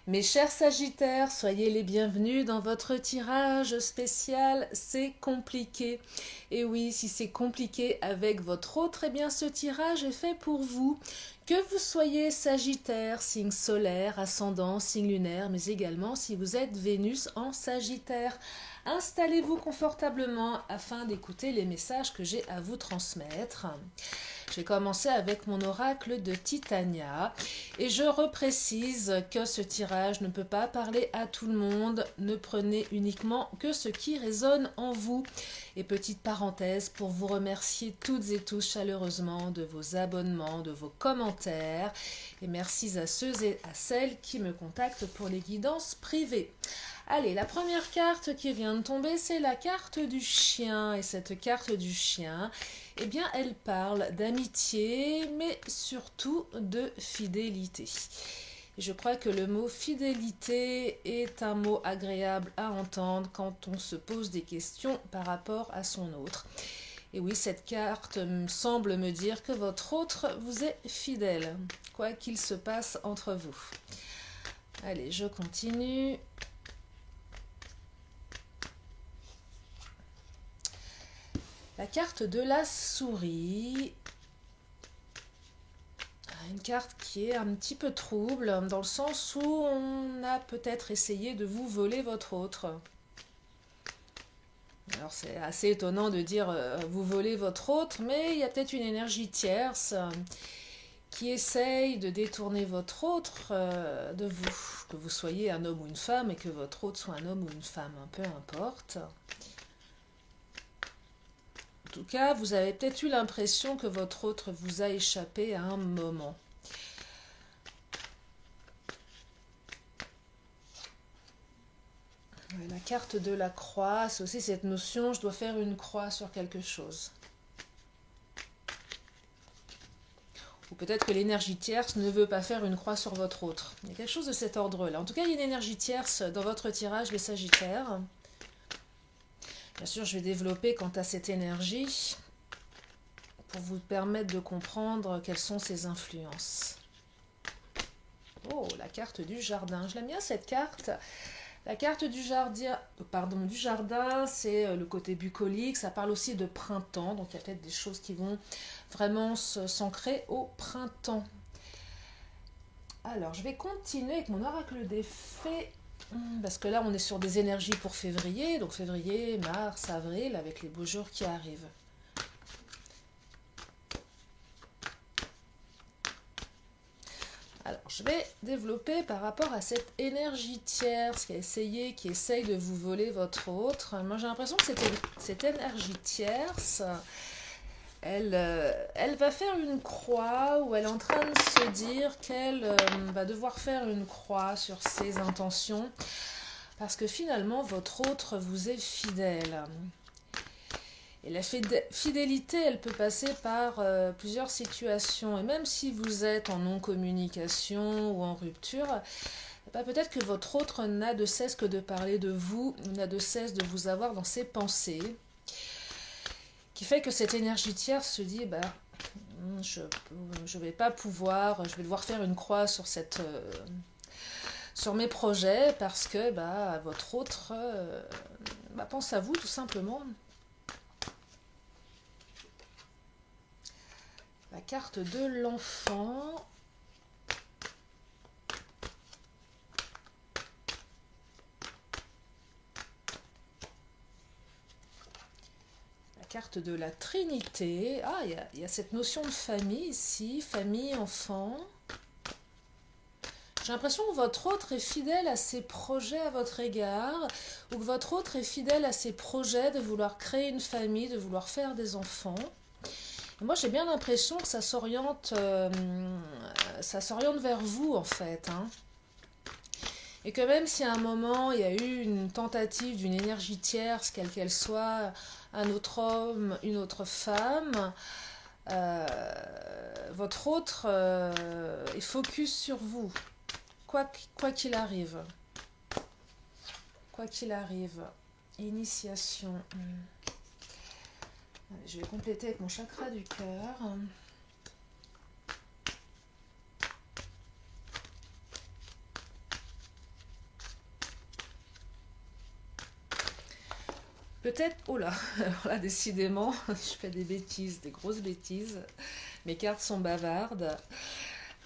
Mes chers Sagittaires, soyez les bienvenus dans votre tirage spécial C'est compliqué. Et oui, si c'est compliqué avec votre autre, eh bien ce tirage est fait pour vous. Que vous soyez Sagittaire, signe solaire, ascendant, signe lunaire, mais également si vous êtes Vénus en Sagittaire. Installez-vous confortablement afin d'écouter les messages que j'ai à vous transmettre. Je vais commencer avec mon oracle de Titania et je reprécise que ce tirage ne peut pas parler à tout le monde. Ne prenez uniquement que ce qui résonne en vous. Et petite parenthèse pour vous remercier toutes et tous chaleureusement de vos abonnements, de vos commentaires. Et merci à ceux et à celles qui me contactent pour les guidances privées. Allez, la première carte qui vient de tomber, c'est la carte du chien. Et cette carte du chien, eh bien, elle parle d'amitié, mais surtout de fidélité. Et je crois que le mot fidélité est un mot agréable à entendre quand on se pose des questions par rapport à son autre. Et oui, cette carte semble me dire que votre autre vous est fidèle, quoi qu'il se passe entre vous. Allez, je continue. La carte de la souris, une carte qui est un petit peu trouble, dans le sens où on a peut-être essayé de vous voler votre autre. Alors c'est assez étonnant de dire vous volez votre autre, mais il y a peut-être une énergie tierce qui essaye de détourner votre autre de vous. Que vous soyez un homme ou une femme et que votre autre soit un homme ou une femme, peu importe. En tout cas, vous avez peut-être eu l'impression que votre autre vous a échappé à un moment. La carte de la croix, c'est aussi cette notion, je dois faire une croix sur quelque chose. Ou peut-être que l'énergie tierce ne veut pas faire une croix sur votre autre. Il y a quelque chose de cet ordre-là. En tout cas, il y a une énergie tierce dans votre tirage, les Sagittaires. Bien sûr, je vais développer quant à cette énergie pour vous permettre de comprendre quelles sont ses influences. Oh, la carte du jardin. Je l'aime bien cette carte. La carte du jardin, c'est le côté bucolique. Ça parle aussi de printemps. Donc, il y a peut-être des choses qui vont vraiment s'ancrer au printemps. Alors, je vais continuer avec mon oracle des fées. Parce que là, on est sur des énergies pour février. Donc, février, mars, avril, avec les beaux jours qui arrivent. Alors, je vais développer par rapport à cette énergie tierce qui essaye de vous voler votre autre. Moi, j'ai l'impression que cette énergie tierce, elle va faire une croix, ou elle est en train de se dire qu'elle va devoir faire une croix sur ses intentions, parce que finalement, votre autre vous est fidèle. Et la fidélité, elle peut passer par plusieurs situations. Et même si vous êtes en non-communication ou en rupture, peut-être que votre autre n'a de cesse que de parler de vous, n'a de cesse de vous avoir dans ses pensées, qui fait que cette énergie tierce se dit, je vais pas pouvoir, je vais devoir faire une croix sur sur mes projets, parce que votre autre pense à vous tout simplement. La carte de l'enfant. La carte de la Trinité. Ah, il y a cette notion de famille ici, famille, enfant. J'ai l'impression que votre autre est fidèle à ses projets à votre égard, ou que votre autre est fidèle à ses projets de vouloir créer une famille, de vouloir faire des enfants. Moi, j'ai bien l'impression que ça s'oriente vers vous, en fait. Et que même si à un moment, il y a eu une tentative d'une énergie tierce, quelle qu'elle soit, un autre homme, une autre femme, votre autre est focus sur vous, quoi qu'il arrive. Quoi qu'il arrive. Initiation. Je vais compléter avec mon chakra du cœur. Peut-être, oh là, alors là, décidément, je fais des bêtises, des grosses bêtises. Mes cartes sont bavardes.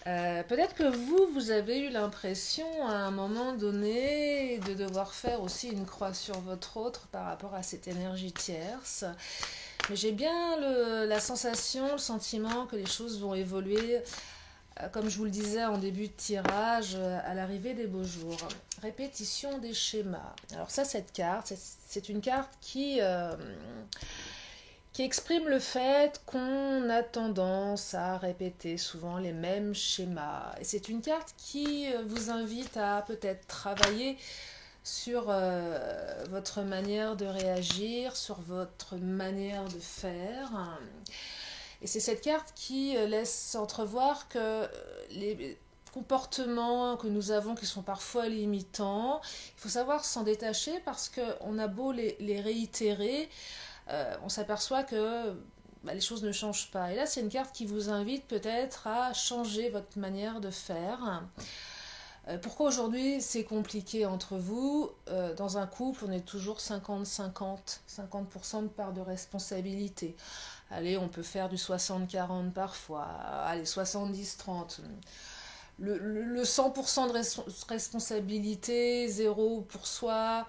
Peut-être que vous avez eu l'impression à un moment donné de devoir faire aussi une croix sur votre autre par rapport à cette énergie tierce. Mais j'ai bien la sensation, le sentiment que les choses vont évoluer, comme je vous le disais en début de tirage, à l'arrivée des beaux jours. Répétition des schémas. Alors ça, cette carte, c'est une carte qui exprime le fait qu'on a tendance à répéter souvent les mêmes schémas. Et c'est une carte qui vous invite à peut-être travailler sur votre manière de réagir, sur votre manière de faire. Et c'est cette carte qui laisse entrevoir que les comportements que nous avons qui sont parfois limitants, il faut savoir s'en détacher parce qu'on a beau les réitérer, on s'aperçoit que les choses ne changent pas. Et là, c'est une carte qui vous invite peut-être à changer votre manière de faire. Pourquoi aujourd'hui c'est compliqué entre vous? Dans un couple, on est toujours 50-50, 50% de part de responsabilité. Allez, on peut faire du 60-40 parfois, allez, 70-30. Le 100% de responsabilité, zéro pour soi,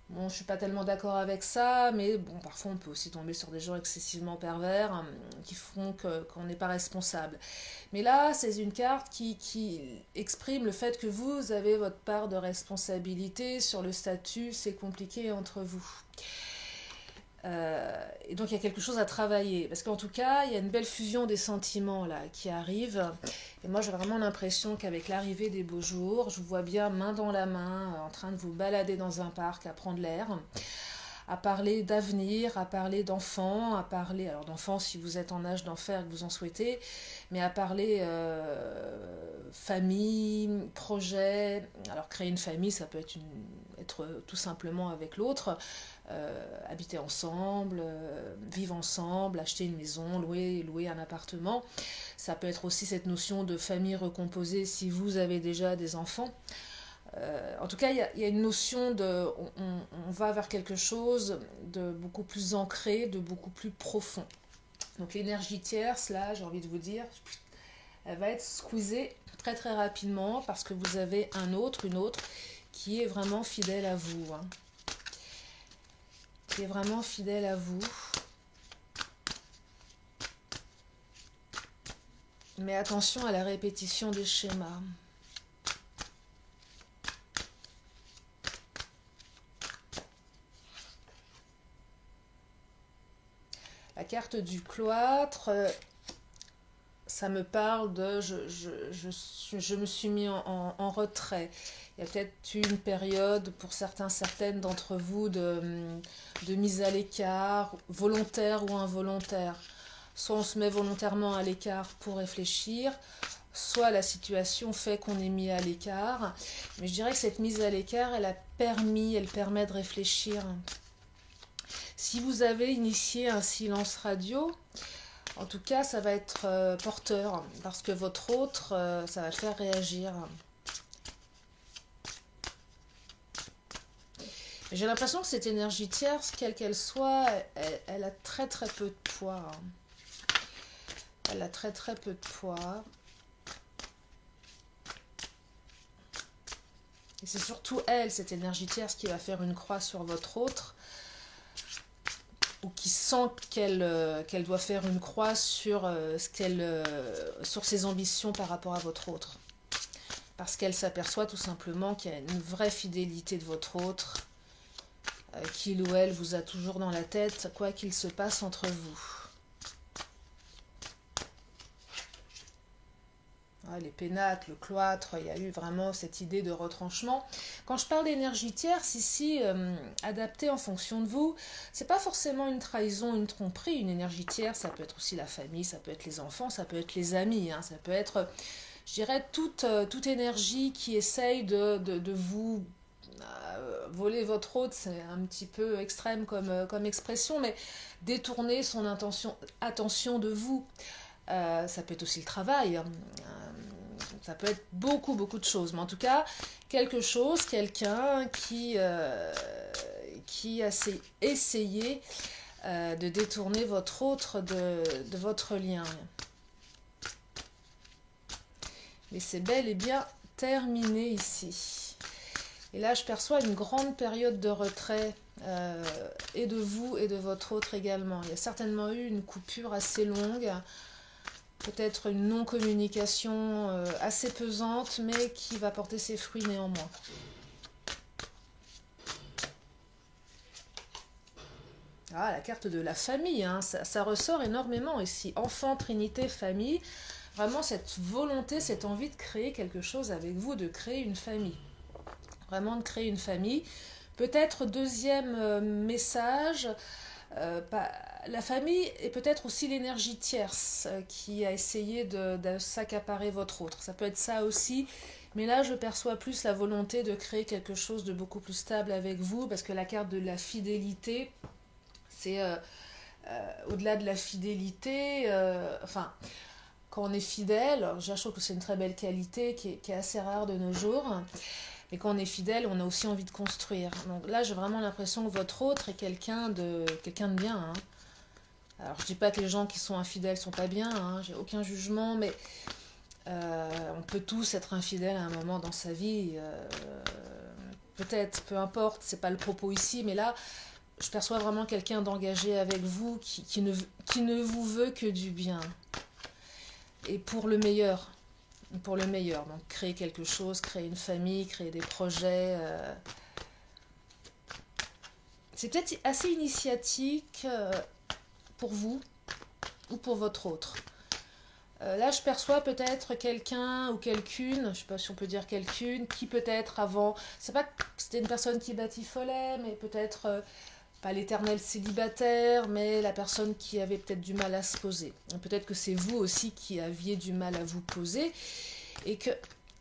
bon, je suis pas tellement d'accord avec ça, mais bon, parfois on peut aussi tomber sur des gens excessivement pervers qui font qu'on n'est pas responsable. Mais là, c'est une carte qui exprime le fait que vous avez votre part de responsabilité sur le statut, c'est compliqué entre vous. Et donc il y a quelque chose à travailler, parce qu'en tout cas, il y a une belle fusion des sentiments là qui arrive. Et moi, j'ai vraiment l'impression qu'avec l'arrivée des beaux jours, je vous vois bien main dans la main, en train de vous balader dans un parc, à prendre l'air, à parler d'avenir, à parler d'enfants, à parler, alors d'enfants si vous êtes en âge d'en faire et que vous en souhaitez, mais à parler famille, projet. Alors créer une famille, ça peut être tout simplement avec l'autre, habiter ensemble, vivre ensemble, acheter une maison, louer un appartement. Ça peut être aussi cette notion de famille recomposée si vous avez déjà des enfants. En tout cas, il y a une notion de... On va vers quelque chose de beaucoup plus ancré, de beaucoup plus profond. Donc l'énergie tierce, là, j'ai envie de vous dire, elle va être squeezée très très rapidement parce que vous avez un autre, une autre qui est vraiment fidèle à vous. Qui est vraiment fidèle à vous. Mais attention à la répétition des schémas. La carte du cloître, ça me parle de je me suis mis en retrait. Il y a peut-être une période pour certaines d'entre vous de mise à l'écart, volontaire ou involontaire. Soit on se met volontairement à l'écart pour réfléchir, soit la situation fait qu'on est mis à l'écart. Mais je dirais que cette mise à l'écart, elle permet de réfléchir. Si vous avez initié un silence radio, en tout cas, ça va être porteur, parce que votre autre, ça va le faire réagir. J'ai l'impression que cette énergie tierce, quelle qu'elle soit, elle a très très peu de poids. Elle a très très peu de poids. Et c'est surtout elle, cette énergie tierce, qui va faire une croix sur votre autre, ou qui sent qu'elle doit faire une croix sur, sur ses ambitions par rapport à votre autre. Parce qu'elle s'aperçoit tout simplement qu'il y a une vraie fidélité de votre autre, qu'il ou elle vous a toujours dans la tête, quoi qu'il se passe entre vous. Les pénacles, le cloître, il y a eu vraiment cette idée de retranchement. Quand je parle d'énergie tierce, ici, adaptée en fonction de vous, c'est pas forcément une trahison, une tromperie. Une énergie tierce, ça peut être aussi la famille, ça peut être les enfants, ça peut être les amis, ça peut être, je dirais, toute énergie qui essaye de vous voler votre autre. C'est un petit peu extrême comme expression, mais détourner son attention de vous. Ça peut être aussi le travail, ça peut être beaucoup de choses, mais en tout cas quelque chose, quelqu'un qui qui a essayé de détourner votre autre de votre lien. Mais c'est bel et bien terminé ici. Et là, je perçois une grande période de retrait et de vous et de votre autre également. Il y a certainement eu une coupure assez longue, peut-être une non-communication assez pesante, mais qui va porter ses fruits néanmoins. Ah, la carte de la famille, hein, ça ressort énormément ici. Enfant, trinité, famille. Vraiment cette volonté, cette envie de créer quelque chose avec vous, de créer une famille. Vraiment de créer une famille. Peut-être deuxième message, la famille est peut-être aussi l'énergie tierce qui a essayé de s'accaparer votre autre. Ça peut être ça aussi. Mais là, je perçois plus la volonté de créer quelque chose de beaucoup plus stable avec vous, parce que la carte de la fidélité, c'est au-delà de la fidélité, quand on est fidèle, je trouve que c'est une très belle qualité qui est assez rare de nos jours, mais quand on est fidèle, on a aussi envie de construire. Donc là, j'ai vraiment l'impression que votre autre est quelqu'un de bien. Hein. Alors, je dis pas que les gens qui sont infidèles sont pas bien, hein, j'ai aucun jugement, mais on peut tous être infidèles à un moment dans sa vie. Peut-être, peu importe, c'est pas le propos ici, mais là, je perçois vraiment quelqu'un d'engagé avec vous qui ne vous veut que du bien. Et pour le meilleur. Pour le meilleur. Donc, créer quelque chose, créer une famille, créer des projets. C'est peut-être assez initiatique pour vous ou pour votre autre. Là, je perçois peut-être quelqu'un ou quelqu'une, je ne sais pas si on peut dire quelqu'une, qui peut-être avant, c'est pas que c'était une personne qui batifolait, mais peut-être pas l'éternel célibataire, mais la personne qui avait peut-être du mal à se poser. Peut-être que c'est vous aussi qui aviez du mal à vous poser, et que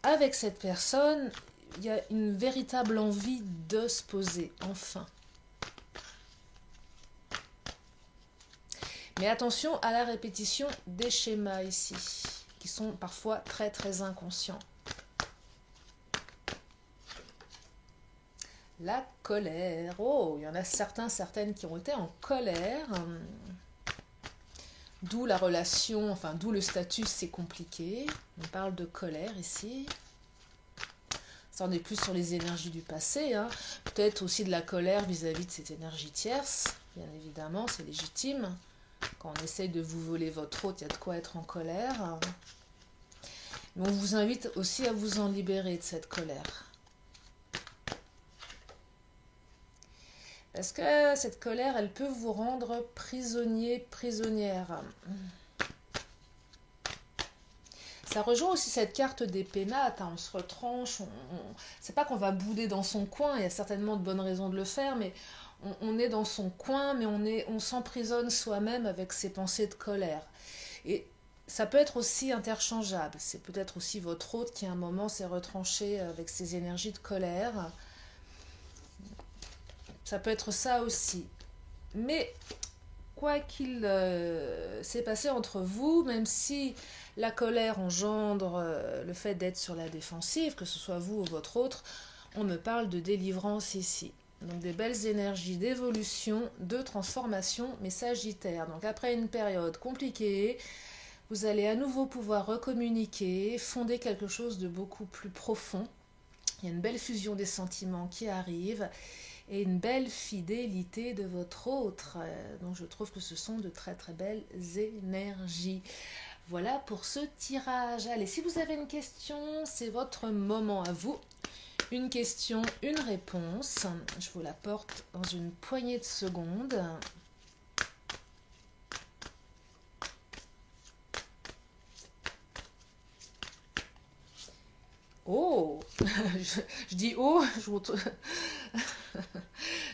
avec cette personne, il y a une véritable envie de se poser, enfin. Mais attention à la répétition des schémas ici, qui sont parfois très très inconscients. La colère. Oh, il y en a certaines qui ont été en colère. D'où la relation, enfin d'où le statut, c'est compliqué. On parle de colère ici. Ça, on est plus sur les énergies du passé. Hein. Peut-être aussi de la colère vis-à-vis de cette énergie tierce. Bien évidemment, c'est légitime. Quand on essaye de vous voler votre autre, il y a de quoi être en colère. Mais on vous invite aussi à vous en libérer de cette colère. Parce que cette colère, elle peut vous rendre prisonnier, prisonnière. Ça rejoint aussi cette carte des pénates, hein, on se retranche, c'est pas qu'on va bouder dans son coin, il y a certainement de bonnes raisons de le faire, mais on est dans son coin, mais on s'emprisonne soi-même avec ses pensées de colère. Et ça peut être aussi interchangeable, c'est peut-être aussi votre autre qui à un moment s'est retranché avec ses énergies de colère. Ça peut être ça aussi. Mais quoi qu'il s'est passé entre vous, même si la colère engendre le fait d'être sur la défensive, que ce soit vous ou votre autre, on me parle de délivrance ici. Donc des belles énergies d'évolution, de transformation, mais Sagittaire. Donc après une période compliquée, vous allez à nouveau pouvoir recommuniquer, fonder quelque chose de beaucoup plus profond. Il y a une belle fusion des sentiments qui arrive et une belle fidélité de votre autre. Donc je trouve que ce sont de très très belles énergies. Voilà pour ce tirage. Allez, si vous avez une question, c'est votre moment à vous. Une question, une réponse. Je vous la porte dans une poignée de secondes. Oh, je dis oh,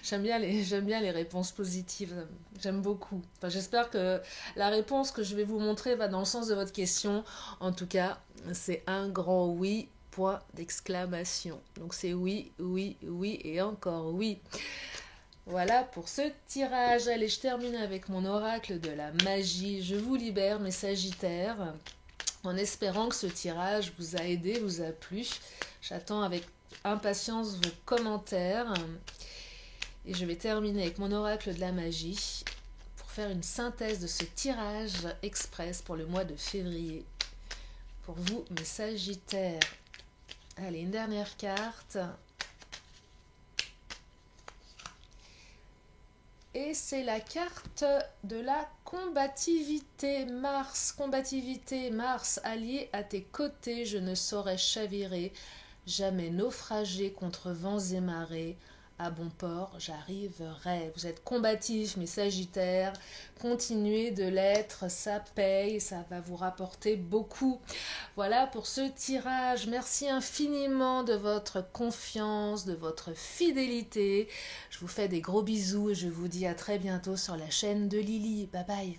j'aime bien les réponses positives, j'aime beaucoup. Enfin, j'espère que la réponse que je vais vous montrer va dans le sens de votre question. En tout cas, c'est un grand oui, point d'exclamation. Donc c'est oui, oui, oui et encore oui. Voilà pour ce tirage. Allez, je termine avec mon oracle de la magie. Je vous libère, mes Sagittaires, en espérant que ce tirage vous a aidé, vous a plu. J'attends avec impatience vos commentaires. Et je vais terminer avec mon oracle de la magie pour faire une synthèse de ce tirage express pour le mois de février. Pour vous, mes Sagittaires. Allez, une dernière carte. Et c'est la carte de la combativité. Mars, allié à tes côtés, je ne saurais chavirer, jamais naufrager contre vents et marées. À bon port, j'arriverai. Vous êtes combatifs, mes Sagittaires. Continuez de l'être, ça paye, ça va vous rapporter beaucoup. Voilà pour ce tirage. Merci infiniment de votre confiance, de votre fidélité. Je vous fais des gros bisous et je vous dis à très bientôt sur la chaîne de Lily. Bye bye.